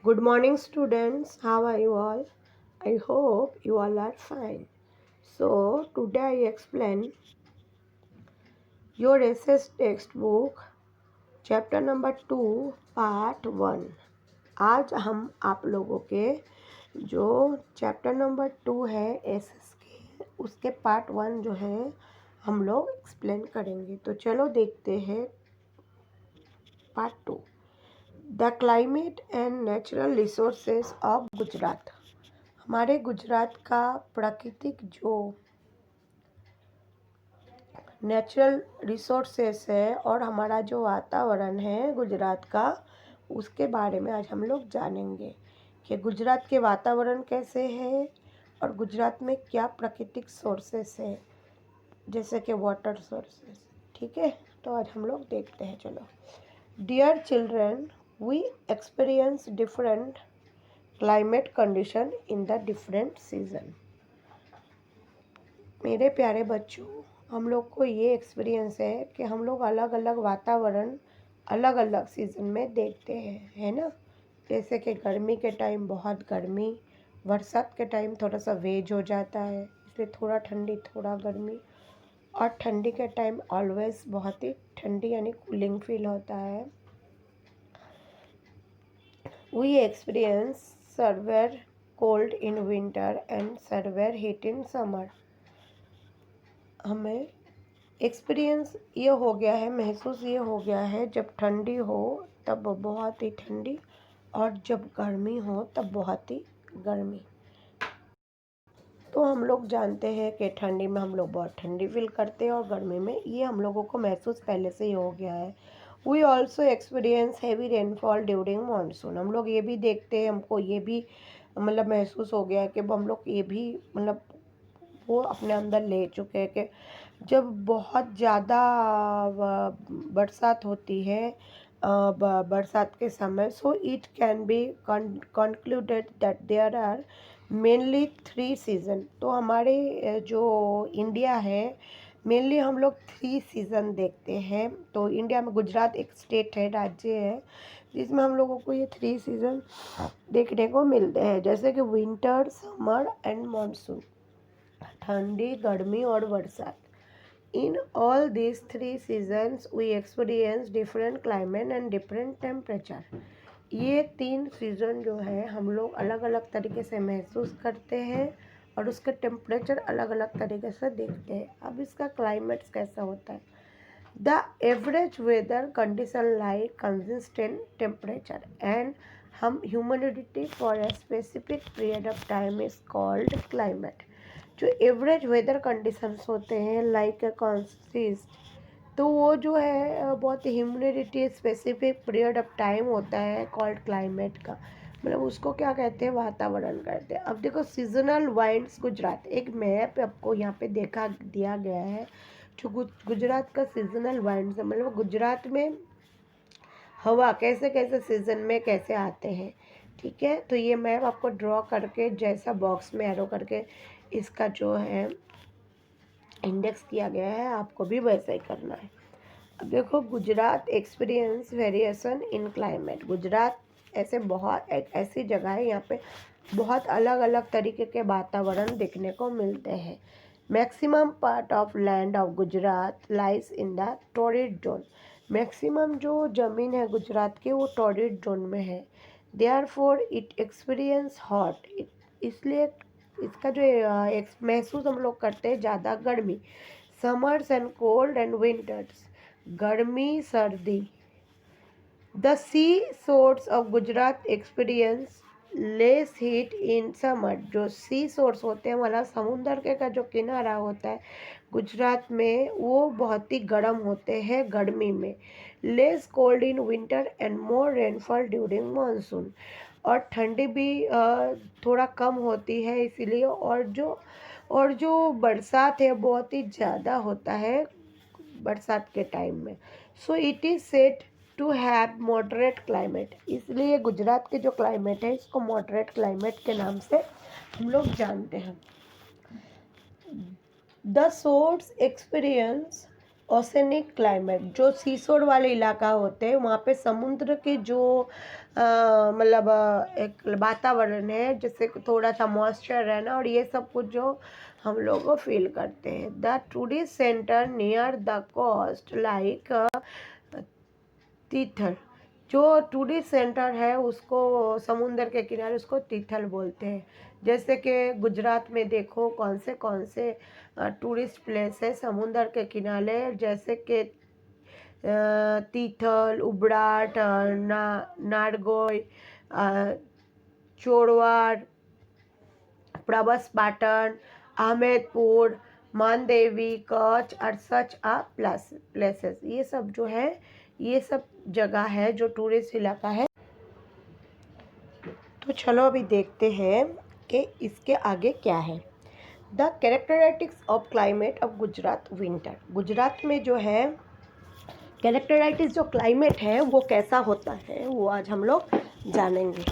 Good morning, students. How are you all? I hope you all are fine. So, today I explain your SS textbook, chapter number 2, part 1. आज हम आप लोगों के जो chapter number 2 है SS के उसके पार्ट 1 जो है हम लोग एक्सप्लेन करेंगे। तो चलो देखते हैं part 2। The climate and natural resources of Gujarat. हमारे गुजरात का प्राकृतिक जो नेचुरल रिसोर्सेस है और हमारा जो वातावरण है गुजरात का, उसके बारे में आज हम लोग जानेंगे कि गुजरात के वातावरण कैसे है और गुजरात में क्या प्राकृतिक सोर्सेस है, जैसे कि वाटर सोर्सेस। ठीक है, तो आज हम लोग देखते हैं। चलो। Dear children, we experience different climate condition in the different season. मेरे प्यारे बच्चों, हम लोग को ये एक्सपीरियंस है कि हम लोग अलग अलग वातावरण अलग अलग सीज़न में देखते हैं, है ना। जैसे कि गर्मी के टाइम बहुत गर्मी, बरसात के टाइम थोड़ा सा वेज हो जाता है, इसलिए थोड़ा ठंडी थोड़ा गर्मी, और ठंडी के टाइम ऑलवेज बहुत ही ठंडी यानी कूलिंग फील होता है। We experience severe cold in winter and severe heat in summer. हमें एक्सपीरियंस ये हो गया है, महसूस ये हो गया है, जब ठंडी हो तब बहुत ही ठंडी और जब गर्मी हो तब बहुत ही गर्मी। तो हम लोग जानते हैं कि ठंडी में हम लोग बहुत ठंडी फील करते हैं और गर्मी में ये हम लोगों को महसूस पहले से ही हो गया है। We also experience heavy rainfall during monsoon. हम लोग ये भी देखते हैं, हमको ये भी महसूस हो गया है कि हम लोग ये भी वो अपने अंदर ले चुके हैं कि जब बहुत ज़्यादा बरसात होती है बरसात के समय, so it can be concluded that there are mainly 3 season. तो हमारे जो इंडिया है, मेनली हम लोग 3 सीज़न देखते हैं। तो इंडिया में गुजरात एक स्टेट है, राज्य है, जिसमें हम लोगों को ये 3 सीज़न देखने को मिलते हैं, जैसे कि विंटर, समर एंड मानसून। ठंडी, गर्मी और बरसात। In all these 3 seasons, we experience different climate and different temperature. ये 3 सीज़न जो है हम लोग अलग अलग तरीके से महसूस करते हैं और उसका टेम्परेचर अलग अलग तरीके से देखते हैं। अब इसका क्लाइमेट कैसा होता है? The average weather condition like consistent temperature and हम humidity for a specific period of time is called climate. जो एवरेज वेदर कंडीशंस होते हैं लाइक कॉन्सिस्ट, तो वो जो है बहुत humidity specific period of time होता है कॉल्ड क्लाइमेट का, उसको क्या कहते हैं, वातावरण कहते हैं। अब देखो, सीजनल वाइंड्स गुजरात, एक मैप आपको यहाँ पे दिया गया है जो गुजरात का सीजनल वाइंड्स है, गुजरात में हवा कैसे कैसे सीजन में कैसे आते हैं। ठीक है, तो ये मैप आपको ड्रॉ करके जैसा बॉक्स में एरो करके इसका जो है इंडेक्स किया गया है, आपको भी वैसा ही करना है। अब देखो, Gujarat experience variation in climate. Gujarat ऐसे बहुत एक ऐसी जगह है, यहाँ पे बहुत अलग अलग तरीके के वातावरण देखने को मिलते हैं। Maximum part of land of Gujarat lies in the torrid zone. Maximum जो ज़मीन है गुजरात की वो टॉरिड जोन में है। देयरफॉर इट एक्सपीरियंस हॉट, इसलिए इसका जो महसूस हम लोग करते हैं ज़्यादा गर्मी। Summers and cold and winters, गर्मी सर्दी। The sea source of Gujarat experience less heat in summer. जो सी सोर्स होते हैं, मतलब समुंदर के का जो किनारा होता है गुजरात में, वो बहुत ही गर्म होते हैं गर्मी में। Less cold in winter and more rainfall during monsoon. और ठंडी भी थोड़ा कम होती है इसीलिए, और जो बरसात है बहुत ही ज़्यादा होता है बरसात के टाइम में। So it is said to have moderate climate, इसलिए गुजरात के जो क्लाइमेट है इसको मॉडरेट क्लाइमेट के नाम से हम लोग जानते हैं। The source experience oceanic climate, जो सीशोर वाले इलाका होते हैं वहाँ पे समुद्र के जो मतलब एक वातावरण है, जैसे थोड़ा सा मॉइस्चर रहना और ये सब कुछ जो हम लोग को फील करते हैं। The tourist center near the coast like Tithal, जो टूरिस्ट सेंटर है उसको समुंदर के किनारे उसको तीथल बोलते हैं। जैसे कि गुजरात में देखो कौन से टूरिस्ट प्लेस है समुंदर के किनारे, जैसे कि तीथल, उबराट, नारगोल, चोरवाड, प्रभास पाटन, अहमदपुर, मानदेवी, कच्छ और सच आ प्लेसेस। ये सब जो है ये सब जगह है जो टूरिस्ट इलाका है। तो चलो अभी देखते हैं कि इसके आगे क्या है। The characteristics of climate of Gujarat winter. Gujarat में जो है कैरेक्टराइटिस जो क्लाइमेट है वो कैसा होता है वो आज हम लोग जानेंगे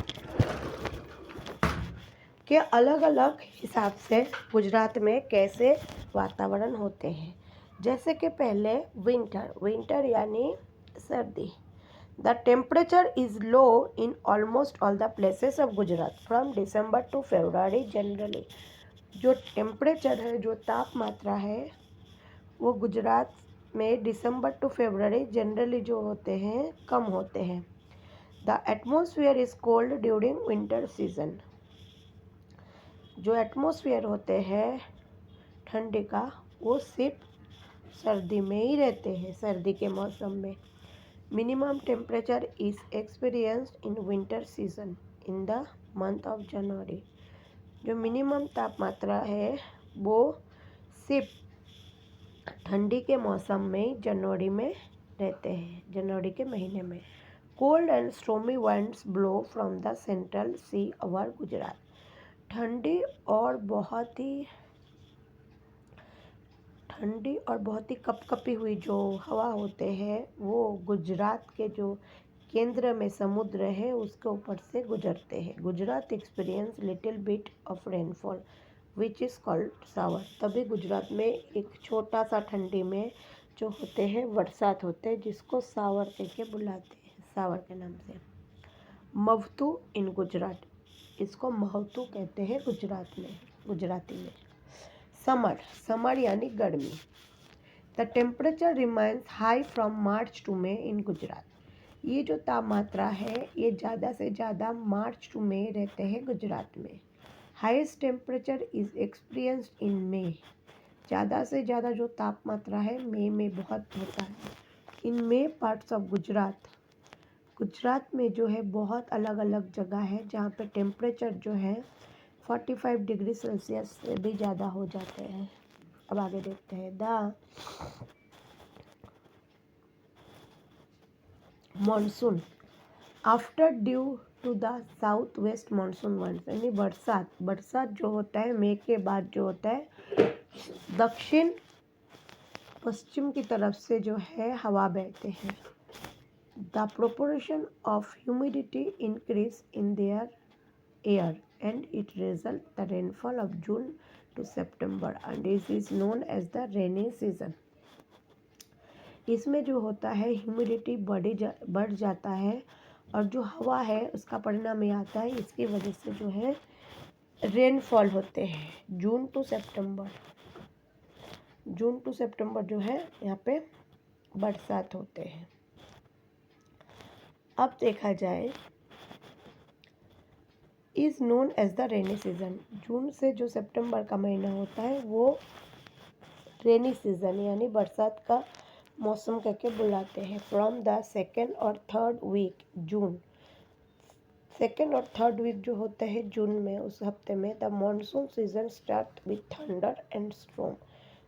कि अलग अलग हिसाब से गुजरात में कैसे वातावरण होते हैं। जैसे कि पहले विंटर यानी सर्दी। The temperature is low in almost all the places of Gujarat from December to February generally. जो टेम्परेचर है, जो तापमात्रा है, वो गुजरात में दिसंबर टू फरवरी जनरली जो होते हैं कम होते हैं। The atmosphere is cold during winter season. जो एटमॉस्फेयर होते हैं ठंडी का वो सिर्फ सर्दी में ही रहते हैं, सर्दी के मौसम में। Minimum temperature is experienced in winter season in the month of January. जो मिनिमम तापमात्रा है वो सिर्फ ठंडी के मौसम में जनवरी में रहते हैं, जनवरी के महीने में। Cold and stormy winds blow from the central sea over Gujarat. ठंडी और बहुत ही कपकपी हुई जो हवा होते हैं वो गुजरात के जो केंद्र में समुद्र है उसके ऊपर से गुजरते हैं। Gujarat experience little bit of rainfall which is called shower. तभी गुजरात में एक छोटा सा ठंडी में जो होते हैं बरसात होते हैं जिसको सावर कह के बुलाते हैं, सावर के नाम से। मवतू इन गुजरात, इसको महतू कहते हैं गुजरात में, गुजराती में। समर यानी गर्मी। The temperature remains high from March to May in Gujarat. ये जो तापमात्रा है ये ज़्यादा से ज़्यादा मार्च टू मे रहते हैं गुजरात में। Highest temperature is experienced in May. ज़्यादा से ज़्यादा जो तापमात्रा है मई में बहुत होता है। इन मे पार्ट्स ऑफ गुजरात में जो है बहुत अलग अलग जगह है जहाँ पे टेम्परेचर जो है 45 डिग्री सेल्सियस से भी ज़्यादा हो जाते हैं। अब आगे देखते हैं। The monsoon after due to the south west monsoon winds, यानी बरसात जो होता है मई के बाद जो होता है दक्षिण पश्चिम की तरफ से जो है हवा बहते हैं। The proportion of humidity increase in their air and it result the rainfall of June to September and this is known as the rainy season। इसमें जो होता है ह्यूमिडिटी बढ़ जाता है और जो हवा है उसका परिणाम ये आता है, इसकी वजह से जो है रेनफॉल होते हैं जून टू सितंबर जो है यहाँ पे बरसात होते हैं। अब देखा जाए is known as the rainy season. जून से जो सितंबर का महीना होता है वो रेनी सीज़न यानी बरसात का मौसम करके बुलाते हैं। फ्रॉम द सेकेंड और थर्ड वीक जून, सेकेंड और थर्ड वीक जो होते हैं जून में, उस हफ्ते में the monsoon season start with thunder and storm.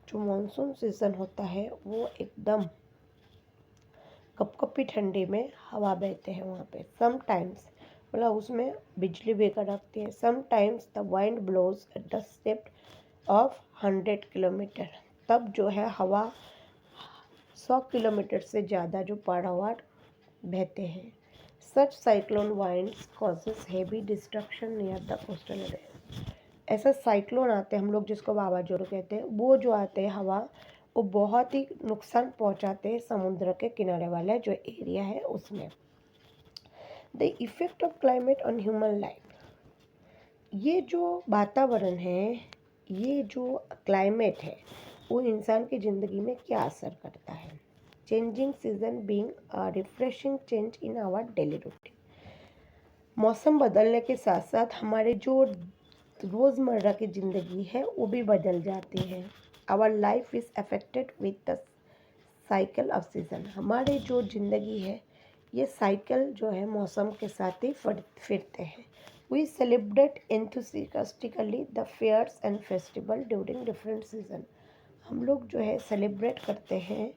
जो मानसून सीज़न होता है वो एकदम कपकपी ठंडी में हवा बहते हैं वहाँ पे। समटाइम्स मतलब उसमें बिजली भी कड़कती है। Sometimes the wind blows at the speed of 100 kilometre. तब जो है हवा 100 किलोमीटर से ज़्यादा जो पहाड़ बहते हैं। Such cyclone winds causes heavy destruction near the coastal area. ऐसा साइक्लोन आते हैं हम लोग जिसको वावाजोड़ कहते हैं, वो जो आते हैं हवा वो बहुत ही नुकसान पहुंचाते हैं समुद्र के किनारे वाला जो एरिया है उसमें। The effect of climate on human life, ये जो वातावरण है, ये जो क्लाइमेट है, वो इंसान की ज़िंदगी में क्या असर करता है। Changing season being a refreshing change in our daily routine, मौसम बदलने के साथ साथ हमारे जो रोज़मर्रा की ज़िंदगी है वो भी बदल जाती है। Our life is affected with the cycle of season, हमारे जो ज़िंदगी है ये साइकिल जो है मौसम के साथ ही फिरते हैं। We celebrate enthusiastically the fairs and festival during different season, हम लोग जो है सेलिब्रेट करते हैं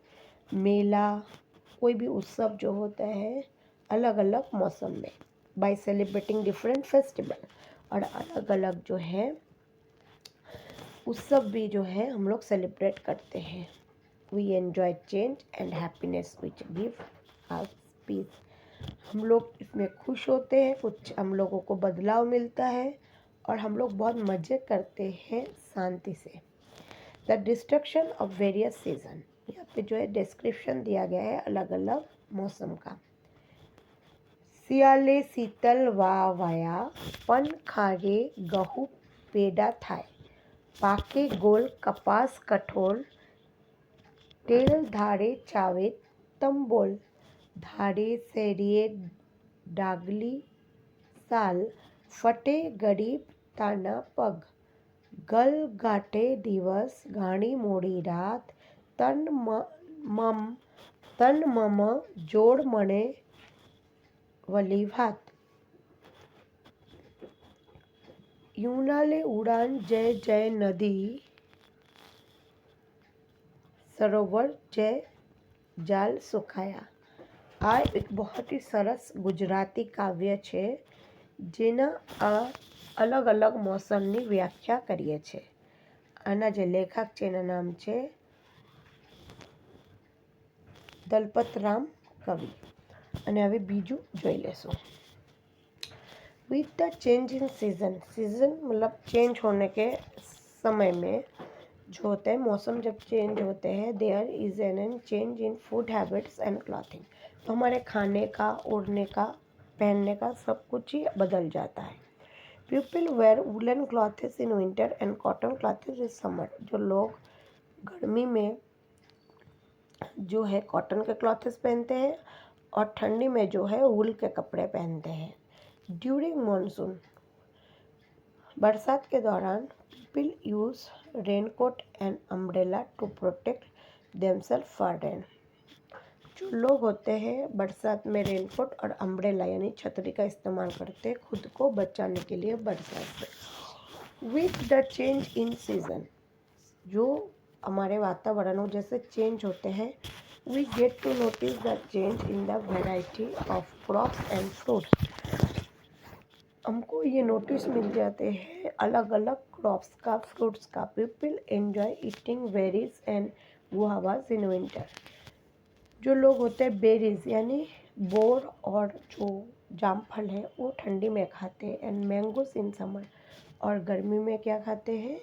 मेला, कोई भी उत्सव जो होता है अलग अलग मौसम में, बाय सेलिब्रेटिंग डिफरेंट फेस्टिवल, और अलग अलग जो है उत्सव भी जो है हम लोग सेलिब्रेट करते हैं। We enjoy change and happiness which give us peace, हम लोग इसमें खुश होते हैं, कुछ हम लोगों को बदलाव मिलता है और हम लोग बहुत मज़े करते हैं शांति से। The destruction of various season, यहाँ पे जो है डिस्क्रिप्शन दिया गया है अलग अलग मौसम का। શિયાળે શીતલ વાયા પન ખારે ગહુ પેડા થાય, પાકે ગોલ કપાસ કઠોળ, તેલ ધારે ચાવે તંબોલ, ધારે શેરીએ ડાગલી સાલ, ફટે ગરીબ તાના પગ, ગલ ગાટે દિવસ ઘાણી મોડી રાત, તન મમ જોડ મણે વલી ભાત, यूनाले उड़ान जय जय नदी, सरोवर जय जाल सुखाया। आ एक बहुत ही सरस गुजराती काव्य है जेना आ अलग अलग मौसमनी व्याख्या करीए छे। आना जे लेखक छे एना नाम छे दलपतराम कवि। અને હવે બીજું જોઈ લેશું। With the change in season, season मतलब चेंज होने के समय में जो होता है, मौसम जब चेंज होते हैं, there is an change in food habits and clothing, तो हमारे खाने का, ओढ़ने का, पहनने का सब कुछ ही बदल जाता है। People wear woollen clothes in winter and cotton clothes in summer, जो लोग गर्मी में जो है कॉटन के क्लॉथेस पहनते हैं और ठंडी में जो है वूल के कपड़े पहनते हैं। ड्यूरिंग मानसून, बरसात के दौरान people use raincoat and umbrella to protect themself for rain, जो लोग होते हैं बरसात में रेनकोट और अम्ब्रेला यानी छतरी का इस्तेमाल करते हैं खुद को बचाने के लिए बरसात से। With the change in season, जो हमारे वातावरणों जैसे चेंज होते हैं, we get to notice the change in the variety of crops and fruits, हमको ये नोटिस मिल जाते हैं अलग अलग क्रॉप्स का, फ्रूट्स का। People enjoy eating berries and guavas in winter, जो लोग होते हैं बेरीज यानी बोर और जो जामफल है वो ठंडी में खाते हैं, एंड मैंगोस इन समर, और गर्मी में क्या खाते हैं,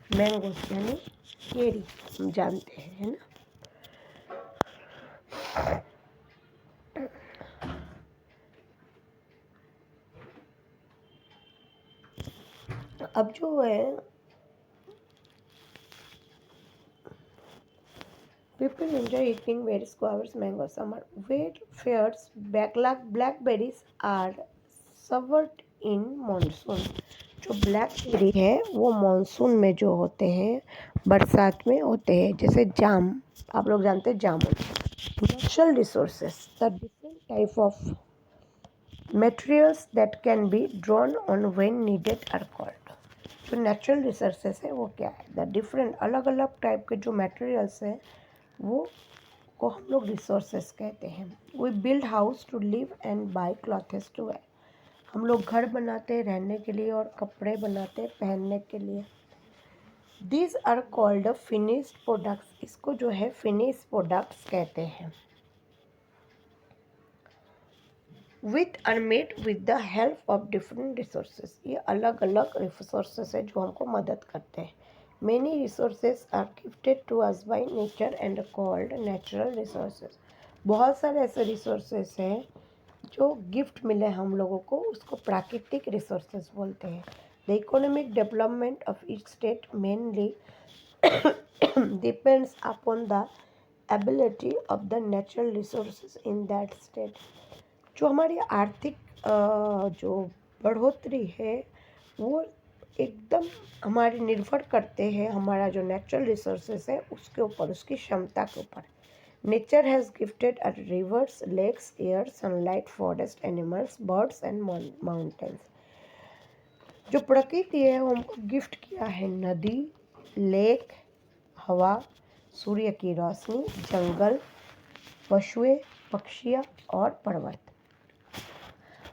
मैंगोस यानी केरी, हम जानते हैं, है ना। अब जो है people enjoy eating berries guavas mango summer, wet fairs blackberries are served in monsoon, जो ब्लैकबेरी है वो मानसून में जो होते हैं बरसात में होते हैं, जैसे जाम, आप लोग जानते हैं जामुन। Natural resources, the different type of materials that can be drawn on when needed are called, जो नेचुरल रिसोर्सेस है वो क्या है, द डिफरेंट अलग अलग टाइप के जो मटेरियल्स हैं वो को हम लोग रिसोर्सेस कहते हैं। We build house to live and buy clothes to wear, हम लोग घर बनाते हैं रहने के लिए और कपड़े बनाते हैं पहनने के लिए। These are called finished products, इसको जो है फिनिश्ड प्रोडक्ट्स कहते हैं। With are made with the help of different resources, ये अलग अलग रिसोर्सेस है जो हमको मदद करते हैं। Many resources are gifted to us by nature and called natural resources. बहुत सारे ऐसे resources हैं जो गिफ्ट मिले हम लोगों को, उसको प्राकृतिक रिसोर्सेज बोलते हैं. The economic development of each state mainly depends upon the ability of the natural resources in that state. जो हमारी आर्थिक जो बढ़ोतरी है वो एकदम हमारे निर्भर करते हैं हमारा जो नेचुरल रिसोर्सेज है उसके ऊपर, उसकी क्षमता के ऊपर. Nature has gifted a rivers, lakes, air, sunlight, forest, animals, birds and mountains. जो प्रकृति है वो हमको गिफ्ट किया है नदी, लेक, हवा, सूर्य की रोशनी, जंगल, पशुएं, पक्षियाँ और पर्वत.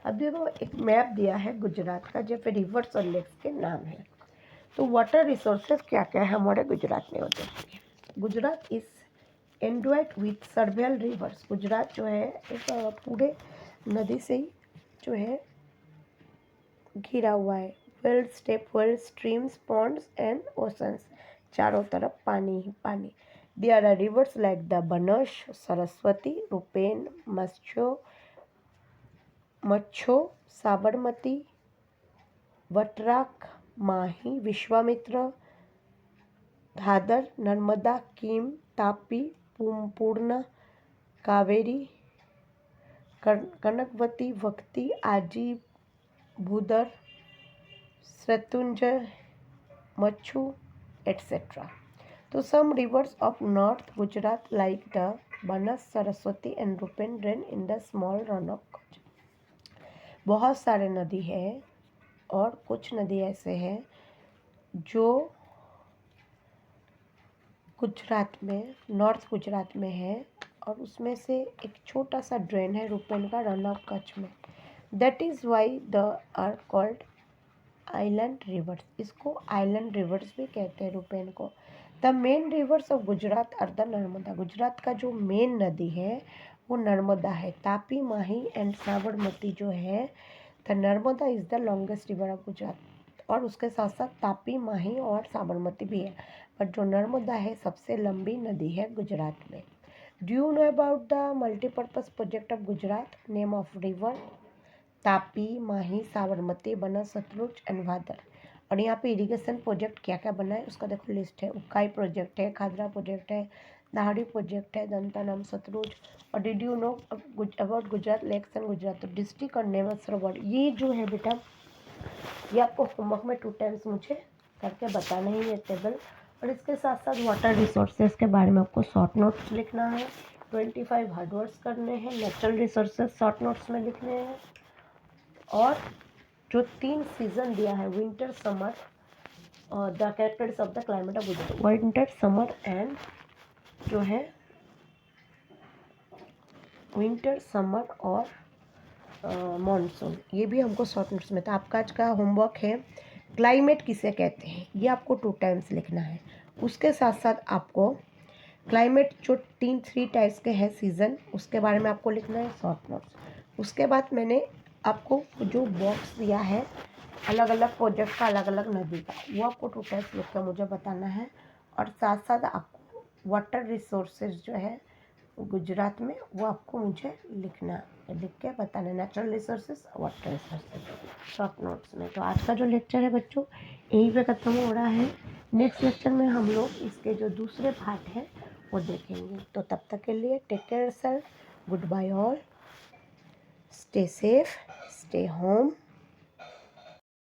अब देखो एक मैप दिया है गुजरात का जैसे रिवर्स और लेक्स के नाम है. तो वाटर रिसोर्सेज क्या क्या है हमारे गुजरात में होते हैं. Gujarat is endowed with several rivers. Gujarat जो है एक पूरे नदी से ही जो है घिरा हुआ है. Well step well, streams, ponds and oceans. चारों तरफ पानी ही पानी. There are rivers like the Banas, Saraswati, Rupen, मच्छो, Sabarmati, वटराक, माही, विश्वामित्र, धादर, नर्मदा, कीम, तापी, पूर्णा, कावेरी, कनकवती, भक्ति, आजी, भूदर, शत्रुंजय, मच्छू, etc. तो some rivers of North Gujarat like the Banas, Saraswati and Rupen drain in the small run of Kutch. बहुत सारे नदी है और कुछ नदी ऐसे हैं जो गुजरात में, नॉर्थ गुजरात में है और उसमें से एक छोटा सा ड्रेन है रूपेन का, रन ऑफ कच्छ में. That is why the are called island rivers. इसको आइलैंड रिवर्स भी कहते हैं रूपेन को. The main rivers of Gujarat are the Narmada. Gujarat का जो मेन नदी है वो नर्मदा है. तापी, माही एंड साबरमती जो है, the Narmada is the longest river of Gujarat. और उसके साथ साथ तापी, माही और साबरमती भी है, बट जो नर्मदा है सबसे लंबी नदी है गुजरात में. Do you know about the multipurpose project of Gujarat? Name of river: Tapi, Mahi, Sabarmati, Banas, Sutlej and Bhadar. और यहाँ पे इरिगेशन प्रोजेक्ट क्या क्या बना है उसका देखो लिस्ट है. उकाई प्रोजेक्ट है, खादरा प्रोजेक्ट है, दाहड़ी प्रोजेक्ट है, दंतानम, सतलुज. और did you know about Gujarat lakes and Gujarat district और नेमल सरोवर. ये जो है बेटा ये आपको होमवर्क में 2 टाइम्स मुझे करके बताना ही है टेबल. और इसके साथ साथ वाटर रिसोर्सेज के बारे में आपको शॉर्ट नोट्स लिखना है. 25 हार्ड वर्ड्स करने हैं. नेचुरल रिसोर्सेज शॉर्ट नोट्स में लिखने हैं. और जो 3 सीजन दिया है, विंटर, समर, और the characters of the climate of Gujarat, winter, summer and जो है विंटर, समर और मॉनसून, ये भी हमको शॉर्ट नोट्स में था. आपका आज का होमवर्क है क्लाइमेट किसे कहते हैं, ये आपको 2 टाइम्स लिखना है. उसके साथ साथ आपको क्लाइमेट जो 3 टाइप्स के हैं सीज़न, उसके बारे में आपको लिखना है शॉर्ट नोट्स. उसके बाद मैंने आपको जो बॉक्स दिया है अलग अलग प्रोजेक्ट का, अलग अलग नदी का, वो आपको 2 टाइप्स लिख कर मुझे बताना है. और साथ साथ आपको वाटर रिसोर्सेज जो है गुजरात में वो आपको मुझे लिखना, लिख के बताना. Natural resources, water resources short notes में. तो आज का जो लेक्चर है बच्चों यहीं पे ख़त्म हो रहा है. नेक्स्ट लेक्चर में हम लोग इसके जो दूसरे पार्ट है वो देखेंगे. तो तब तक के लिए take care self. Good bye all. Stay safe, stay home.